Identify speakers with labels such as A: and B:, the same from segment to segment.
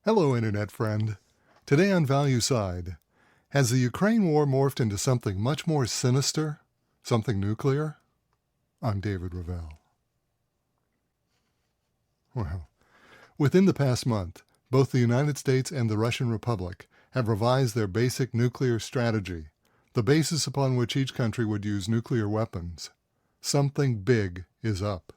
A: Hello, Internet friend. Today on Value Side, has the Ukraine war morphed into something much more sinister? Something nuclear? I'm David Ravel. Well, within the past month, both the United States and the Russian Republic have revised their basic nuclear strategy, the basis upon which each country would use nuclear weapons. Something big is up.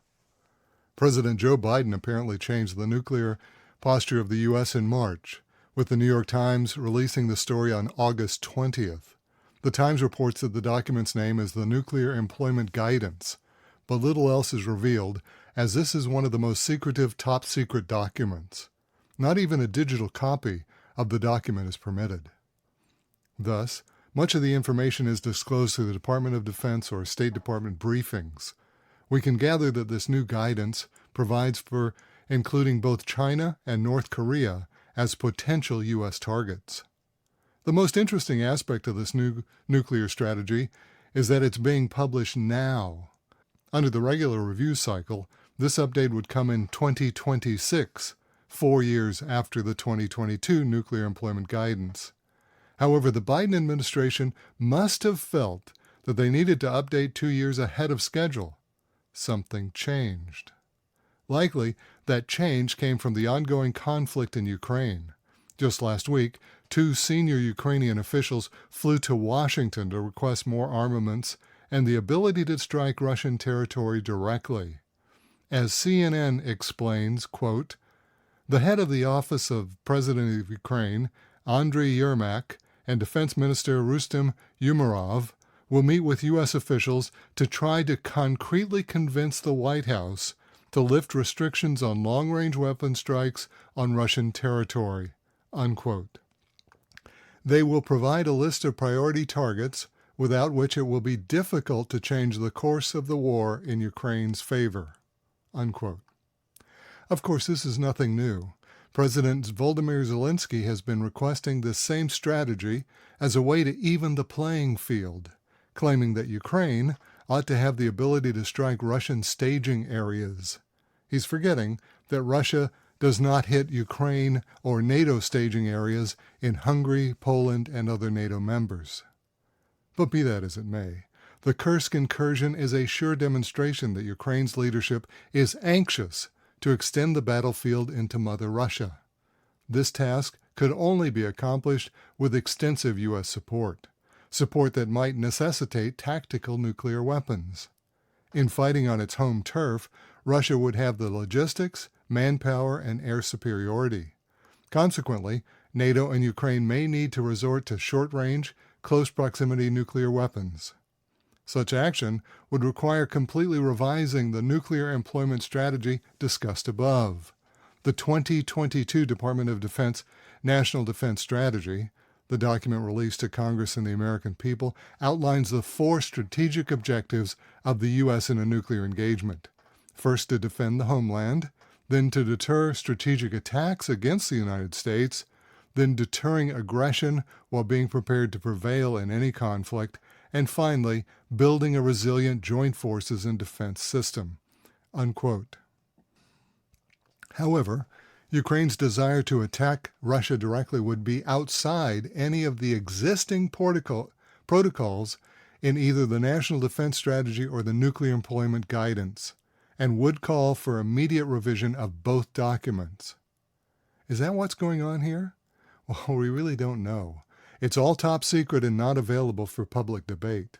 A: President Joe Biden apparently changed the nuclear posture of the U.S. in March, with the New York Times releasing the story on August 20th. The Times reports that the document's name is the Nuclear Employment Guidance, but little else is revealed, as this is one of the most secretive top-secret documents. Not even a digital copy of the document is permitted. Thus, much of the information is disclosed through the Department of Defense or State Department briefings. We can gather that this new guidance provides for including both China and North Korea as potential U.S. targets. The most interesting aspect of this new nuclear strategy is that it's being published now. Under the regular review cycle, this update would come in 2026, 4 years after the 2022 Nuclear Employment Guidance. However, the Biden administration must have felt that they needed to update 2 years ahead of schedule. Something changed. Likely, that change came from the ongoing conflict in Ukraine. Just last week, 2 senior Ukrainian officials flew to Washington to request more armaments and the ability to strike Russian territory directly. As CNN explains, quote, "The head of the Office of President of Ukraine, Andriy Yermak, and Defense Minister Rustem Umerov will meet with U.S. officials to try to concretely convince the White House to lift restrictions on long-range weapon strikes on Russian territory," unquote. They will provide a list of priority targets without which it will be difficult to change the course of the war in Ukraine's favor, unquote. Of course, this is nothing new. President Volodymyr Zelensky has been requesting this same strategy as a way to even the playing field, claiming that Ukraine ought to have the ability to strike Russian staging areas. He's forgetting that Russia does not hit Ukraine or NATO staging areas in Hungary, Poland, and other NATO members. But be that as it may, the Kursk incursion is a sure demonstration that Ukraine's leadership is anxious to extend the battlefield into Mother Russia. This task could only be accomplished with extensive U.S. support that might necessitate tactical nuclear weapons. In fighting on its home turf, Russia would have the logistics, manpower, and air superiority. Consequently, NATO and Ukraine may need to resort to short-range, close-proximity nuclear weapons. Such action would require completely revising the nuclear employment strategy discussed above. The 2022 Department of Defense National Defense Strategy, the document released to Congress and the American people, outlines the 4 strategic objectives of the U.S. in a nuclear engagement. First, to defend the homeland, then to deter strategic attacks against the United States, then deterring aggression while being prepared to prevail in any conflict, and finally, building a resilient joint forces and defense system, unquote. However, Ukraine's desire to attack Russia directly would be outside any of the existing protocols in either the National Defense Strategy or the Nuclear Employment Guidance, and would call for immediate revision of both documents. Is that what's going on here? Well, we really don't know. It's all top secret and not available for public debate.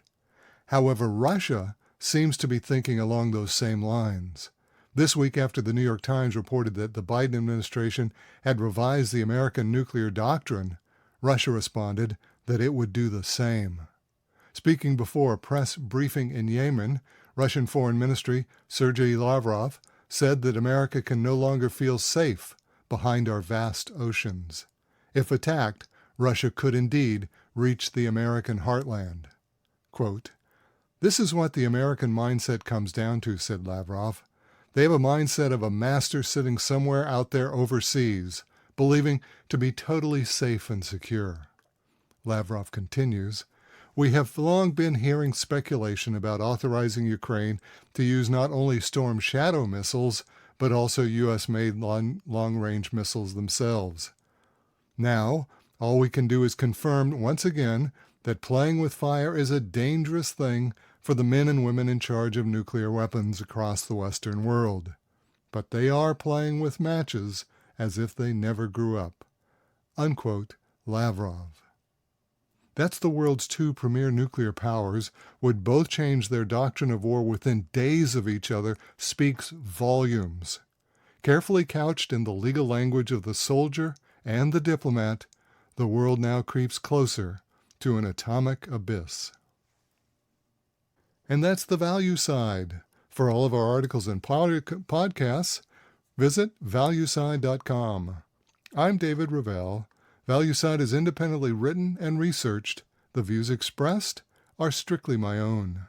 A: However, Russia seems to be thinking along those same lines. This week, after the New York Times reported that the Biden administration had revised the American nuclear doctrine, Russia responded that it would do the same. Speaking before a press briefing in Yemen, Russian Foreign Ministry Sergei Lavrov said that America can no longer feel safe behind our vast oceans. If attacked, Russia could indeed reach the American heartland. Quote, "This is what the American mindset comes down to," said Lavrov. "They have a mindset of a master sitting somewhere out there overseas, believing to be totally safe and secure." Lavrov continues, "We have long been hearing speculation about authorizing Ukraine to use not only Storm Shadow missiles, but also U.S.-made long-range missiles themselves. Now, all we can do is confirm once again that playing with fire is a dangerous thing for the men and women in charge of nuclear weapons across the Western world. But they are playing with matches as if they never grew up." Unquote, Lavrov. That's the world's two premier nuclear powers would both change their doctrine of war within days of each other speaks volumes. Carefully couched in the legal language of the soldier and the diplomat, the world now creeps closer to an atomic abyss. And that's the value side. For all of our articles and podcasts, visit valueside.com. I'm David Ravel. ValueSide is independently written and researched. The views expressed are strictly my own.